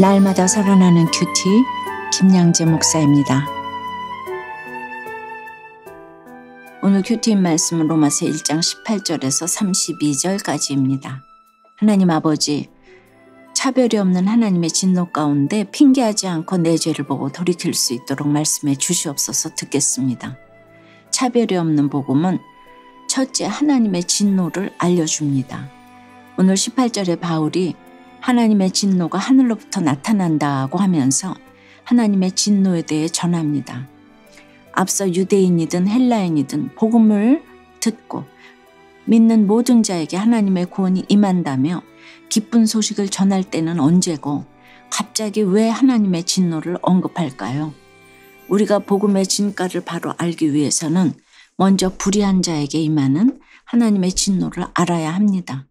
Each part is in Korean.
날마다 살아나는 큐티 김양재 목사입니다. 오늘 큐티인 말씀은 로마서 1장 18절에서 32절까지입니다. 하나님 아버지, 차별이 없는 하나님의 진노 가운데 핑계하지 않고 내 죄를 보고 돌이킬 수 있도록 말씀해 주시옵소서. 듣겠습니다. 차별이 없는 복음은 첫째, 하나님의 진노를 알려줍니다. 오늘 18절에 바울이 하나님의 진노가 하늘로부터 나타난다고 하면서 하나님의 진노에 대해 전합니다. 앞서 유대인이든 헬라인이든 복음을 듣고 믿는 모든 자에게 하나님의 구원이 임한다며 기쁜 소식을 전할 때는 언제고 갑자기 왜 하나님의 진노를 언급할까요? 우리가 복음의 진가를 바로 알기 위해서는 먼저 불의한 자에게 임하는 하나님의 진노를 알아야 합니다.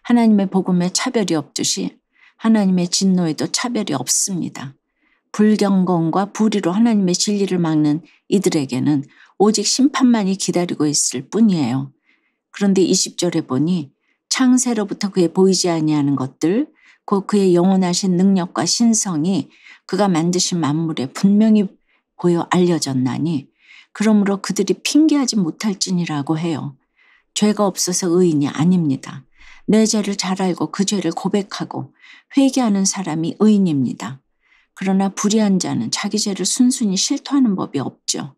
하나님의 복음에 차별이 없듯이 하나님의 진노에도 차별이 없습니다. 불경건과 불의로 하나님의 진리를 막는 이들에게는 오직 심판만이 기다리고 있을 뿐이에요. 그런데 20절에 보니 창세로부터 그의 보이지 아니하는 것들, 곧 그의 영원하신 능력과 신성이 그가 만드신 만물에 분명히 보여 알려졌나니 그러므로 그들이 핑계하지 못할지니라고 해요. 죄가 없어서 의인이 아닙니다. 내 죄를 잘 알고 그 죄를 고백하고 회개하는 사람이 의인입니다. 그러나 불의한 자는 자기 죄를 순순히 실토하는 법이 없죠.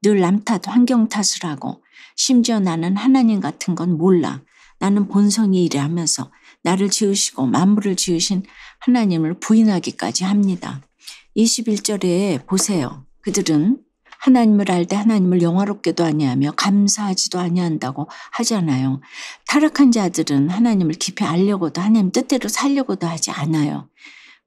늘 남 탓, 환경 탓을 하고 심지어 나는 하나님 같은 건 몰라. 나는 본성이 이래 하면서 나를 지으시고 만물을 지으신 하나님을 부인하기까지 합니다. 21절에 보세요. 그들은 하나님을 알되 하나님을 영화롭게도 아니하며 감사하지도 아니한다고 하잖아요. 타락한 자들은 하나님을 깊이 알려고도 하나님 뜻대로 살려고도 하지 않아요.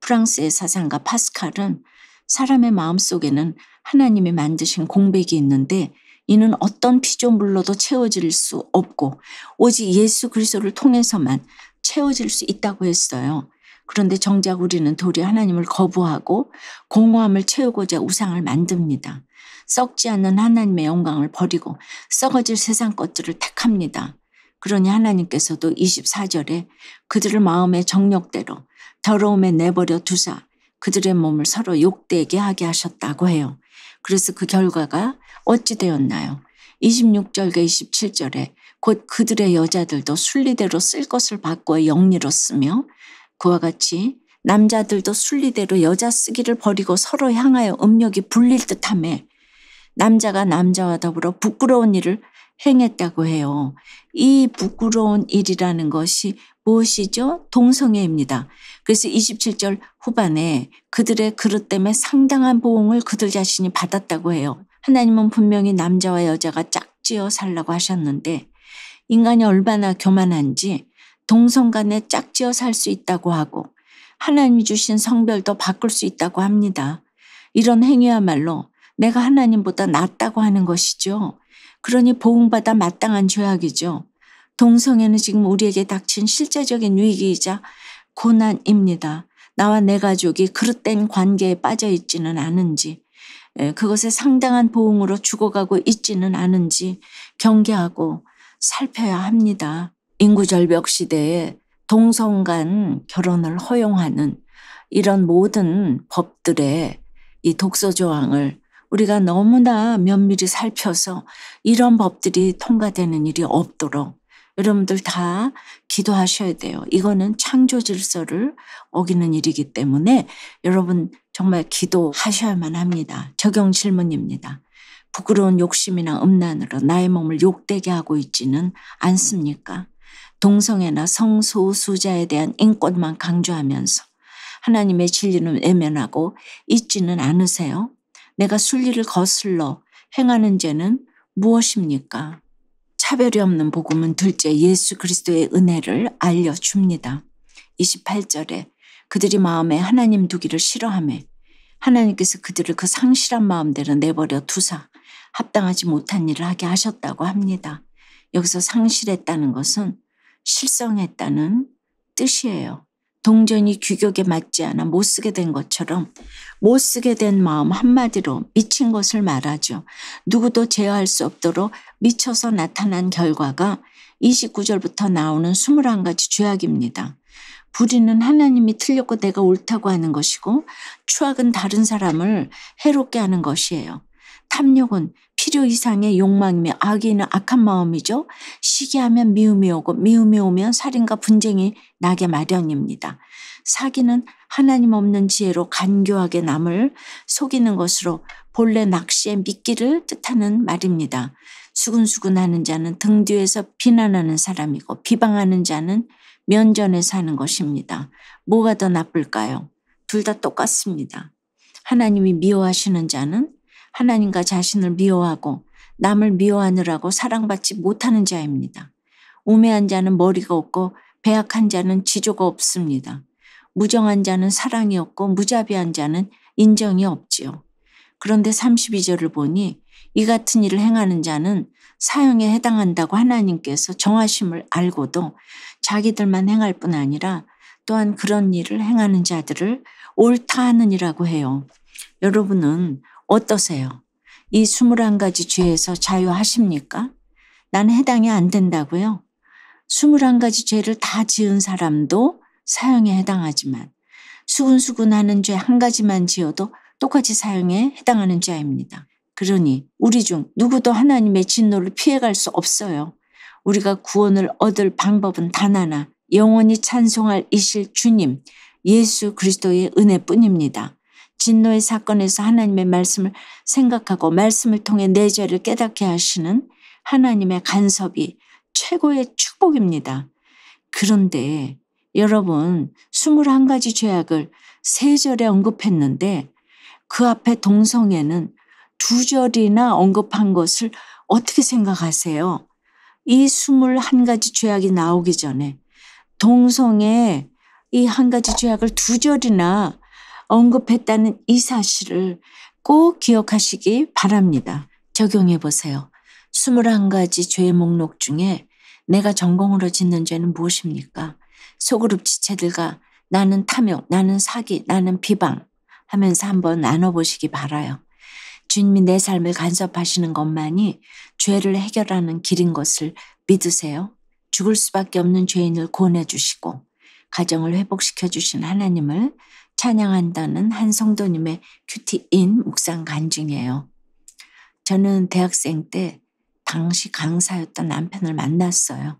프랑스의 사상가 파스칼은 사람의 마음속에는 하나님이 만드신 공백이 있는데 이는 어떤 피조물로도 채워질 수 없고 오직 예수 그리스도를 통해서만 채워질 수 있다고 했어요. 그런데 정작 우리는 도리어 하나님을 거부하고 공허함을 채우고자 우상을 만듭니다. 썩지 않는 하나님의 영광을 버리고 썩어질 세상 것들을 택합니다. 그러니 하나님께서도 24절에 그들을 마음의 정욕대로 더러움에 내버려 두사 그들의 몸을 서로 욕되게 하게 하셨다고 해요. 그래서 그 결과가 어찌 되었나요? 26절과 27절에 곧 그들의 여자들도 순리대로 쓸 것을 바꾸어 영리로 쓰며 그와 같이 남자들도 순리대로 여자 쓰기를 버리고 서로 향하여 음욕이 불릴 듯하며 남자가 남자와 더불어 부끄러운 일을 행했다고 해요. 이 부끄러운 일이라는 것이 무엇이죠? 동성애입니다. 그래서 27절 후반에 그들의 그릇 때문에 상당한 보응을 그들 자신이 받았다고 해요. 하나님은 분명히 남자와 여자가 짝지어 살라고 하셨는데 인간이 얼마나 교만한지 동성 간에 짝지어 살 수 있다고 하고 하나님이 주신 성별도 바꿀 수 있다고 합니다. 이런 행위야말로 내가 하나님보다 낫다고 하는 것이죠. 그러니 보응받아 마땅한 죄악이죠. 동성애는 지금 우리에게 닥친 실제적인 위기이자 고난입니다. 나와 내 가족이 그릇된 관계에 빠져 있지는 않은지 그것에 상당한 보응으로 죽어가고 있지는 않은지 경계하고 살펴야 합니다. 인구절벽 시대에 동성 간 결혼을 허용하는 이런 모든 법들의 이 독소조항을 우리가 너무나 면밀히 살펴서 이런 법들이 통과되는 일이 없도록 여러분들 다 기도하셔야 돼요. 이거는 창조 질서를 어기는 일이기 때문에 여러분 정말 기도하셔야만 합니다. 적용 질문입니다. 부끄러운 욕심이나 음란으로 나의 몸을 욕되게 하고 있지는 않습니까? 동성애나 성소수자에 대한 인권만 강조하면서 하나님의 진리는 외면하고 있지는 않으세요? 내가 순리를 거슬러 행하는 죄는 무엇입니까? 차별이 없는 복음은 둘째 예수 그리스도의 은혜를 알려줍니다. 28절에 그들이 마음에 하나님 두기를 싫어하며 하나님께서 그들을 그 상실한 마음대로 내버려 두사 합당하지 못한 일을 하게 하셨다고 합니다. 여기서 상실했다는 것은 실성했다는 뜻이에요. 동전이 규격에 맞지 않아 못 쓰게 된 것처럼 못 쓰게 된 마음 한마디로 미친 것을 말하죠. 누구도 제어할 수 없도록 미쳐서 나타난 결과가 29절부터 나오는 21가지 죄악입니다. 불의는 하나님이 틀렸고 내가 옳다고 하는 것이고 추악은 다른 사람을 해롭게 하는 것이에요. 탐욕은 필요 이상의 욕망이며 악의는 악한 마음이죠. 시기하면 미움이 오고 미움이 오면 살인과 분쟁이 나게 마련입니다. 사기는 하나님 없는 지혜로 간교하게 남을 속이는 것으로 본래 낚시의 미끼를 뜻하는 말입니다. 수근수근하는 자는 등 뒤에서 비난하는 사람이고 비방하는 자는 면전에서 하는 것입니다. 뭐가 더 나쁠까요? 둘 다 똑같습니다. 하나님이 미워하시는 자는 하나님과 자신을 미워하고 남을 미워하느라고 사랑받지 못하는 자입니다. 우매한 자는 머리가 없고 배악한 자는 지조가 없습니다. 무정한 자는 사랑이 없고 무자비한 자는 인정이 없지요. 그런데 32절을 보니 이 같은 일을 행하는 자는 사형에 해당한다고 하나님께서 정하심을 알고도 자기들만 행할 뿐 아니라 또한 그런 일을 행하는 자들을 옳다 하느니라고 해요. 여러분은 어떠세요? 이 21가지 죄에서 자유하십니까? 나는 해당이 안 된다고요? 21가지 죄를 다 지은 사람도 사형에 해당하지만 수근수근하는 죄 한 가지만 지어도 똑같이 사형에 해당하는 자입니다. 그러니 우리 중 누구도 하나님의 진노를 피해갈 수 없어요. 우리가 구원을 얻을 방법은 단 하나, 영원히 찬송할 이실 주님 예수 그리스도의 은혜뿐입니다. 진노의 사건에서 하나님의 말씀을 생각하고 말씀을 통해 내 죄를 깨닫게 하시는 하나님의 간섭이 최고의 축복입니다. 그런데 여러분 21가지 죄악을 3절에 언급했는데 그 앞에 동성애는 2절이나 언급한 것을 어떻게 생각하세요? 이 21가지 죄악이 나오기 전에 동성애 이 한 가지 죄악을 2절이나 언급했다는 이 사실을 꼭 기억하시기 바랍니다. 적용해 보세요. 21가지 죄의 목록 중에 내가 전공으로 짓는 죄는 무엇입니까? 소그룹 지체들과 나는 탐욕, 나는 사기, 나는 비방 하면서 한번 나눠보시기 바라요. 주님이 내 삶을 간섭하시는 것만이 죄를 해결하는 길인 것을 믿으세요. 죽을 수밖에 없는 죄인을 구원해 주시고 가정을 회복시켜 주신 하나님을 찬양한다는 한 성도님의 큐티인 묵상 간증이에요. 저는 대학생 때 당시 강사였던 남편을 만났어요.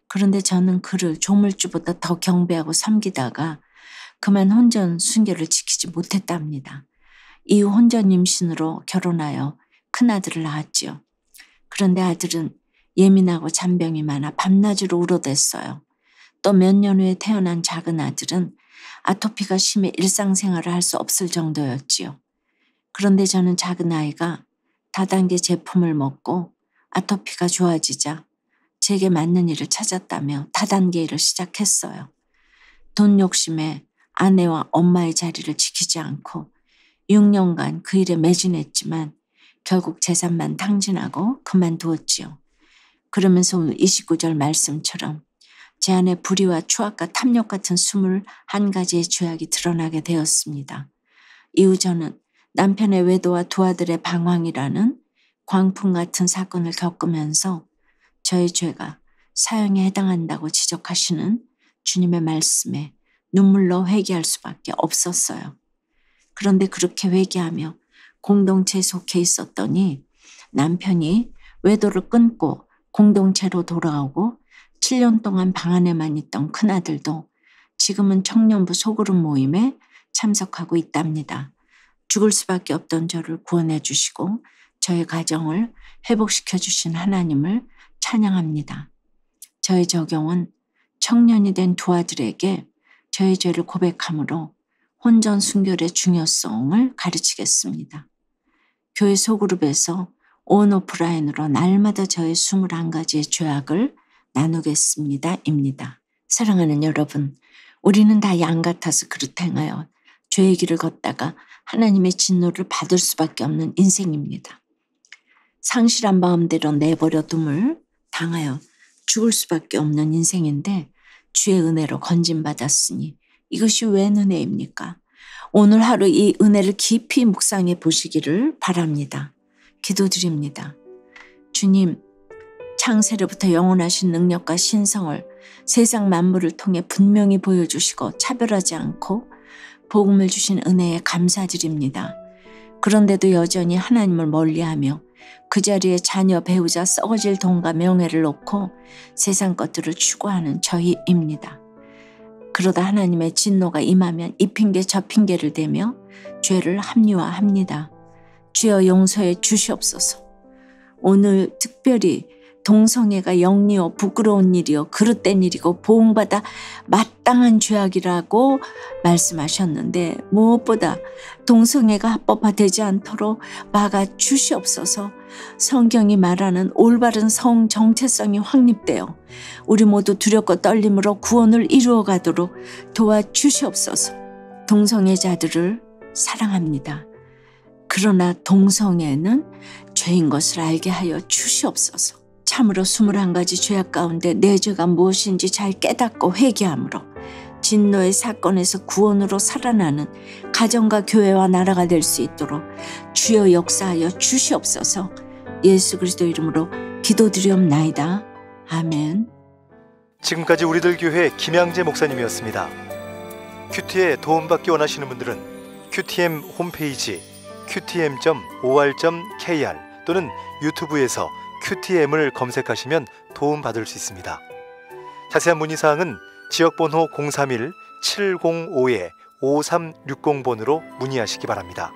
그런데 저는 그를 조물주보다 더 경배하고 섬기다가 그만 혼전 순결을 지키지 못했답니다. 이후 혼전 임신으로 결혼하여 큰아들을 낳았지요. 그런데 아들은 예민하고 잔병이 많아 밤낮으로 울어댔어요. 또 몇 년 후에 태어난 작은 아들은 아토피가 심해 일상생활을 할 수 없을 정도였지요. 그런데 저는 작은 아이가 다단계 제품을 먹고 아토피가 좋아지자 제게 맞는 일을 찾았다며 다단계 일을 시작했어요. 돈 욕심에 아내와 엄마의 자리를 지키지 않고 6년간 그 일에 매진했지만 결국 재산만 탕진하고 그만두었지요. 그러면서 오늘 29절 말씀처럼 제 안에 불의와 추악과 탐욕 같은 21가지의 죄악이 드러나게 되었습니다. 이후 저는 남편의 외도와 두 아들의 방황이라는 광풍 같은 사건을 겪으면서 저의 죄가 사형에 해당한다고 지적하시는 주님의 말씀에 눈물로 회개할 수밖에 없었어요. 그런데 그렇게 회개하며 공동체에 속해 있었더니 남편이 외도를 끊고 공동체로 돌아오고 7년 동안 방 안에만 있던 큰아들도 지금은 청년부 소그룹 모임에 참석하고 있답니다. 죽을 수밖에 없던 저를 구원해 주시고 저의 가정을 회복시켜 주신 하나님을 찬양합니다. 저의 적용은 청년이 된 두 아들에게 저의 죄를 고백함으로 혼전 순결의 중요성을 가르치겠습니다. 교회 소그룹에서 온오프라인으로 날마다 저의 21가지의 죄악을 나누겠습니다. 입니다. 사랑하는 여러분, 우리는 다 양 같아서 그릇 행하여 죄의 길을 걷다가 하나님의 진노를 받을 수밖에 없는 인생입니다. 상실한 마음대로 내버려 둠을 당하여 죽을 수밖에 없는 인생인데 주의 은혜로 건진받았으니 이것이 웬 은혜입니까? 오늘 하루 이 은혜를 깊이 묵상해 보시기를 바랍니다. 기도드립니다. 주님, 창세로부터 영원하신 능력과 신성을 세상 만물을 통해 분명히 보여주시고 차별하지 않고 복음을 주신 은혜에 감사드립니다. 그런데도 여전히 하나님을 멀리하며 그 자리에 자녀, 배우자, 썩어질 돈과 명예를 놓고 세상 것들을 추구하는 저희입니다. 그러다 하나님의 진노가 임하면 이 핑계 저 핑계를 대며 죄를 합리화합니다. 주여 용서해 주시옵소서. 오늘 특별히 동성애가 영리요 부끄러운 일이요 그릇된 일이고 보응받아 마땅한 죄악이라고 말씀하셨는데 무엇보다 동성애가 합법화되지 않도록 막아 주시옵소서. 성경이 말하는 올바른 성 정체성이 확립되어 우리 모두 두렵고 떨림으로 구원을 이루어가도록 도와주시옵소서. 동성애자들을 사랑합니다. 그러나 동성애는 죄인 것을 알게 하여 주시옵소서. 참으로 21가지 죄악 가운데 내 죄가 무엇인지 잘 깨닫고 회개함으로 진노의 사건에서 구원으로 살아나는 가정과 교회와 나라가 될 수 있도록 주여 역사하여 주시옵소서. 예수 그리스도 이름으로 기도드리옵나이다. 아멘. 지금까지 우리들 교회 김양재 목사님이었습니다. 큐티에 도움받기 원하시는 분들은 QTM 홈페이지 qtm.or.kr 또는 유튜브에서 QTM을 검색하시면 도움받을 수 있습니다. 자세한 문의사항은 지역번호 031-705-5360번으로 문의하시기 바랍니다.